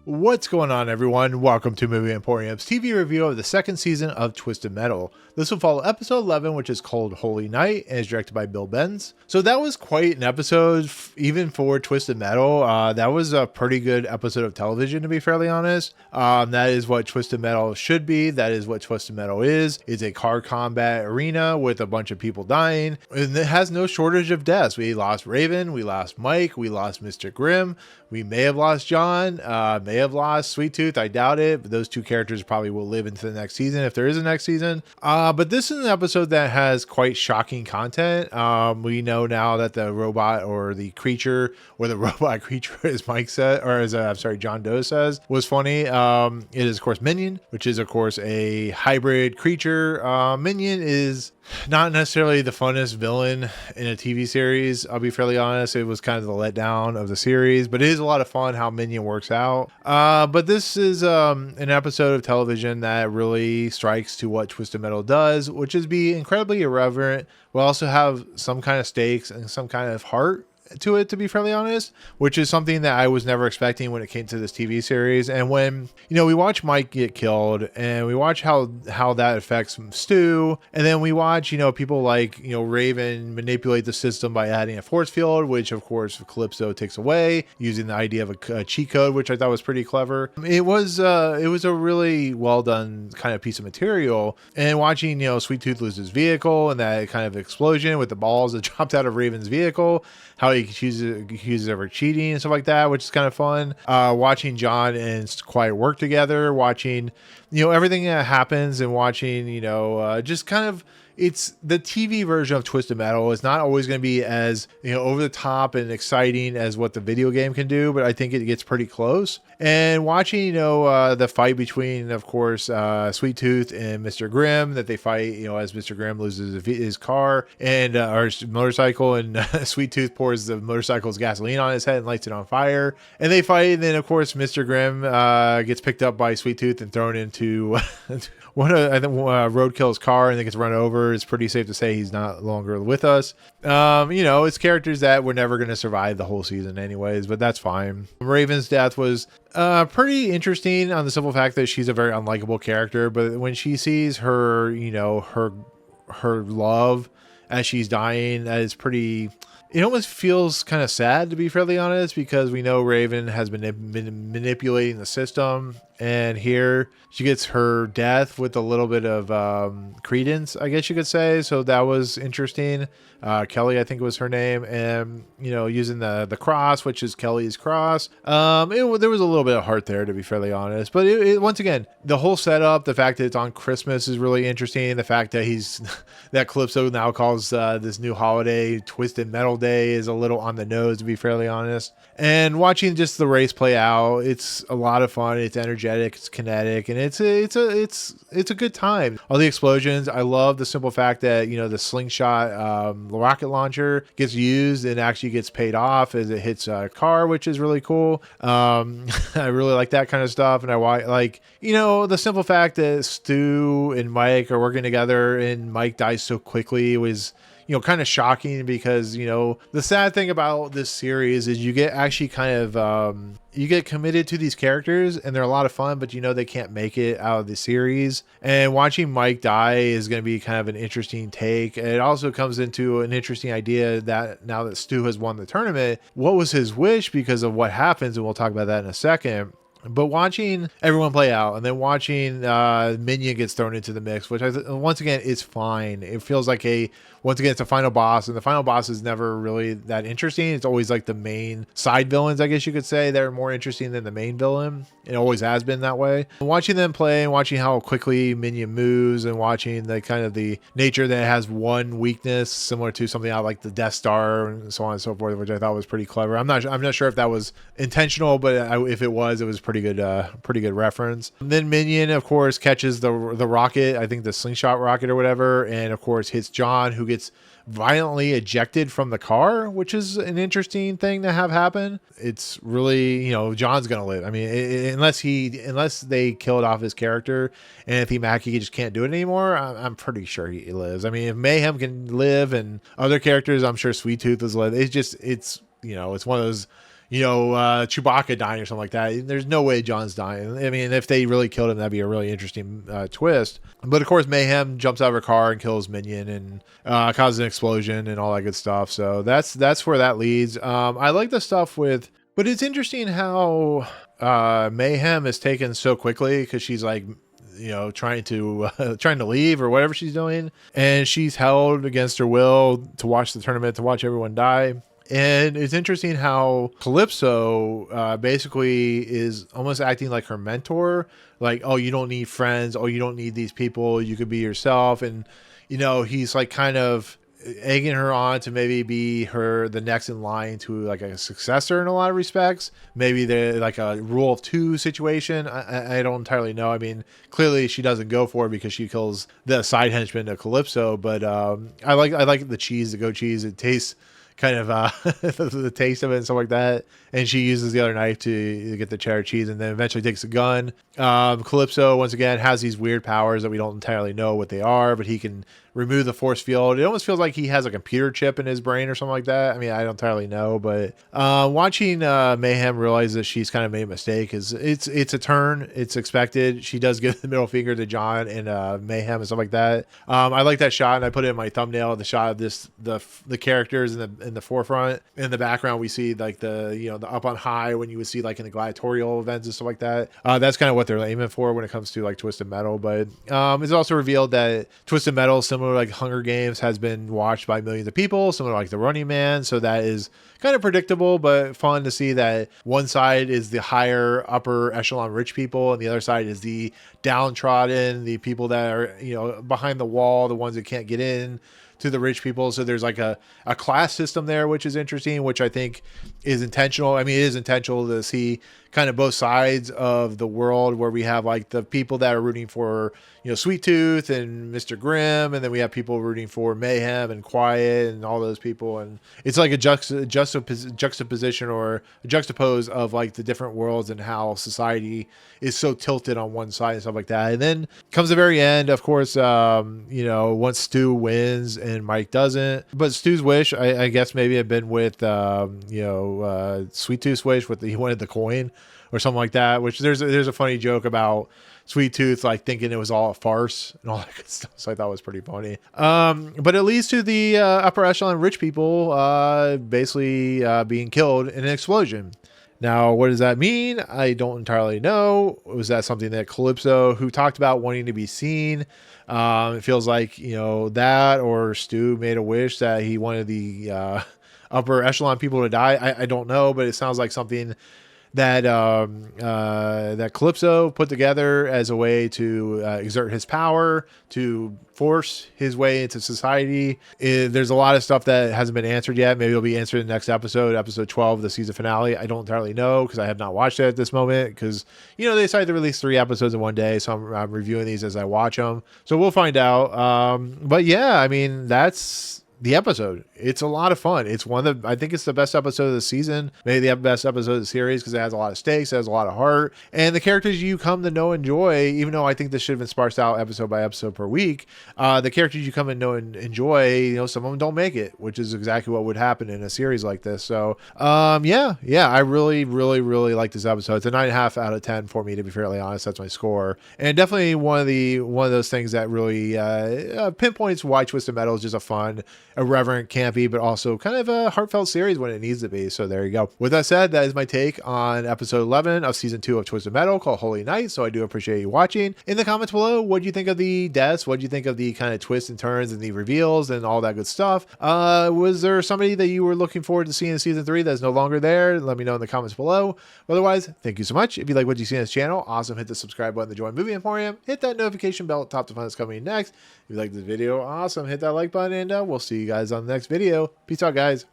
What's going on, everyone? Welcome to Movie Emporium's TV review of the second season of Twisted Metal. This will follow episode 11, which is called Holy Night, and is directed by Benz. So that was quite an episode, even for Twisted Metal. That was a pretty good episode of television, to be fairly honest. That is what Twisted Metal should be. That is what Twisted Metal is. It's a car combat arena with a bunch of people dying, and it has no shortage of deaths. We lost Raven, we lost Mike, we lost Mr. Grimm, we may have lost John, may have lost Sweet Tooth. I doubt it, but those two characters probably will live into the next season if there is a next season. But this is an episode that has quite shocking content. We know now that the robot or the creature or the robot creature, as Mike said, or as John Doe says, was funny. It is of course Minion, which is of course a hybrid creature. Minion is not necessarily the funnest villain in a TV series. I'll be fairly honest. It was kind of the letdown of the series, but it is a lot of fun how Minion works out. But this is an episode of television that really strikes to what Twisted Metal does, which is be incredibly irreverent, but also have some kind of stakes and some kind of heart to it, to be fairly honest, which is something that I was never expecting when it came to this TV series. And when, we watch Mike get killed and we watch how that affects Stu, and then we watch, people like, Raven manipulate the system by adding a force field, which of course Calypso takes away using the idea of a cheat code, which I thought was pretty clever. It was a really well done kind of piece of material. And watching, Sweet Tooth lose his vehicle and that kind of explosion with the balls that dropped out of Raven's vehicle, how he accuses her of cheating and stuff like that, which is kind of fun. Watching John and Quiet work together, watching, everything that happens, and watching, just kind of, it's the TV version of Twisted Metal is not always going to be as, over the top and exciting as what the video game can do, but I think it gets pretty close. And watching, the fight between, of course, Sweet Tooth and Mr. Grimm, that they fight, as Mr. Grimm loses his car and or his motorcycle, and Sweet Tooth pours the motorcycle's gasoline on his head and lights it on fire. And they fight, and then of course Mr. Grimm gets picked up by Sweet Tooth and thrown into Roadkill's car, and then gets run over. It's pretty safe to say he's not longer with us. It's characters that were never going to survive the whole season anyways, but that's fine. Raven's death was pretty interesting on the simple fact that she's a very unlikable character, but when she sees her, her love as she's dying, that is pretty... It almost feels kind of sad, to be fairly honest, because we know Raven has been manipulating the system, and here she gets her death with a little bit of credence, I guess you could say. So that was interesting. Kelly, I think was her name, and using the cross, which is Kelly's cross. There was a little bit of heart there, to be fairly honest. But it once again, the whole setup, the fact that it's on Christmas is really interesting. The fact that that Calypso now calls this new holiday Twisted Metal Day is a little on the nose, to be fairly honest. And watching just the race play out, it's a lot of fun. It's energetic, it's kinetic, and it's a good time. All the explosions, I love the simple fact that the slingshot rocket launcher gets used and actually gets paid off as it hits a car, which is really cool. I really like that kind of stuff, and I like the simple fact that Stu and Mike are working together and Mike dies so quickly was kind of shocking, because the sad thing about this series is you get actually kind of you get committed to these characters and they're a lot of fun, but they can't make it out of the series. And watching Mike die is going to be kind of an interesting take. And it also comes into an interesting idea that now that Stu has won the tournament, what was his wish because of what happens, and we'll talk about that in a second. But watching everyone play out, and then watching Minion gets thrown into the mix, which once again is fine. It feels like once again it's a final boss, and the final boss is never really that interesting. It's always like the main side villains, I guess you could say, that are more interesting than the main villain. It always has been that way. And watching them play and watching how quickly Minion moves, and watching the kind of the nature that it has one weakness similar to something out like the Death Star and so on and so forth, which I thought was pretty clever. I'm not sure if that was intentional, but if it was pretty good reference. And then Minion, of course, catches the rocket, I think the slingshot rocket or whatever, and of course hits John, who gets violently ejected from the car, which is an interesting thing to have happen. It's really, John's gonna live. I mean, unless they killed off his character, and if Mackie just can't do it anymore, I'm pretty sure he lives. I mean, if Mayhem can live and other characters, I'm sure Sweet Tooth has lived. It's one of those Chewbacca dying or something like that. There's no way John's dying. I mean, if they really killed him, that'd be a really interesting twist. But of course, Mayhem jumps out of her car and kills Minion and causes an explosion and all that good stuff. So that's where that leads. I like the stuff with, but it's interesting how Mayhem is taken so quickly because she's like, trying to leave or whatever she's doing, and she's held against her will to watch the tournament, to watch everyone die. And it's interesting how Calypso basically is almost acting like her mentor, like, oh, you don't need friends, oh, you don't need these people, you could be yourself. And he's like kind of egging her on to maybe be the next in line to like a successor in a lot of respects. Maybe they're like a rule of two situation. I don't entirely know. I mean, clearly she doesn't go for it because she kills the side henchman to Calypso. But I like the cheese, the goat cheese. It tastes kind of the taste of it and stuff like that. And she uses the other knife to get the cheddar cheese, and then eventually takes a gun. Calypso, once again, has these weird powers that we don't entirely know what they are, but he can remove the force field. It almost feels like he has a computer chip in his brain or something like that. I mean, I don't entirely know, but watching Mayhem realize that she's kind of made a mistake is it's a turn. It's expected. She does give the middle finger to John and Mayhem and stuff like that. I like that shot, and I put it in my thumbnail. The shot of the characters in the forefront. In the background, we see like the up on high when you would see like in the gladiatorial events and stuff like that. That's kind of what they're aiming for when it comes to like Twisted Metal. But it's also revealed that Twisted Metal, similar like Hunger Games, has been watched by millions of people, similar like The Running Man. So that is kind of predictable, but fun to see that one side is the higher upper echelon rich people, and the other side is the downtrodden, the people that are behind the wall, the ones that can't get in to the rich people. So there's like a class system there, which is interesting, which I think is intentional. I mean, it is intentional to see kind of both sides of the world, where we have like the people that are rooting for, Sweet Tooth and Mr. Grimm, and then we have people rooting for Mayhem and Quiet and all those people. And it's like a juxtaposition or a juxtapose of like the different worlds and how society is so tilted on one side and stuff like that. And then comes the very end, of course, once Stu wins and Mike doesn't, but Stu's wish, I guess maybe had been with, Sweet Tooth's wish he wanted the coin or something like that, which there's a funny joke about Sweet Tooth like thinking it was all a farce and all that good stuff. So I thought it was pretty funny. But it leads to the upper echelon rich people basically being killed in an explosion. Now, what does that mean? I don't entirely know. Was that something that Calypso, who talked about wanting to be seen, it feels like, that, or Stu made a wish that he wanted the upper echelon people to die? I don't know, but it sounds like something that that Calypso put together as a way to exert his power, to force his way into society. There's a lot of stuff that hasn't been answered yet. Maybe it'll be answered in the next episode 12, the season finale. I don't entirely know because I have not watched it at this moment, because they decided to release 3 episodes in one day, so I'm reviewing these as I watch them. So we'll find out. But yeah, I mean, that's the episode. It's a lot of fun. It's I think it's the best episode of the season, maybe the best episode of the series, because it has a lot of stakes, it has a lot of heart, and the characters you come to know and enjoy, even though I think this should have been sparsed out episode by episode per week, the characters you come and know and enjoy, some of them don't make it, which is exactly what would happen in a series like this. So yeah, I really, really, really like this episode. It's a 9.5 out of 10 for me, to be fairly honest. That's my score, and definitely one of those things that really pinpoints why Twisted Metal is just a fun, irreverent, campy, but also kind of a heartfelt series when it needs to be. So there you go. With that said, that is my take on episode 11 of season 2 of Twisted Metal, called Holy Night. So I do appreciate you watching. In the comments below, what do you think of the deaths? What do you think of the kind of twists and turns and the reveals and all that good stuff? Was there somebody that you were looking forward to seeing in season 3 that's no longer there? Let me know in the comments below. Otherwise, thank you so much. If you like what you see on this channel, awesome. Hit the subscribe button to join Movie Emporium. Hit that notification bell at top to find what's coming next. If you like this video, awesome. Hit that like button, and we'll see you guys on the next video. Peace out, guys.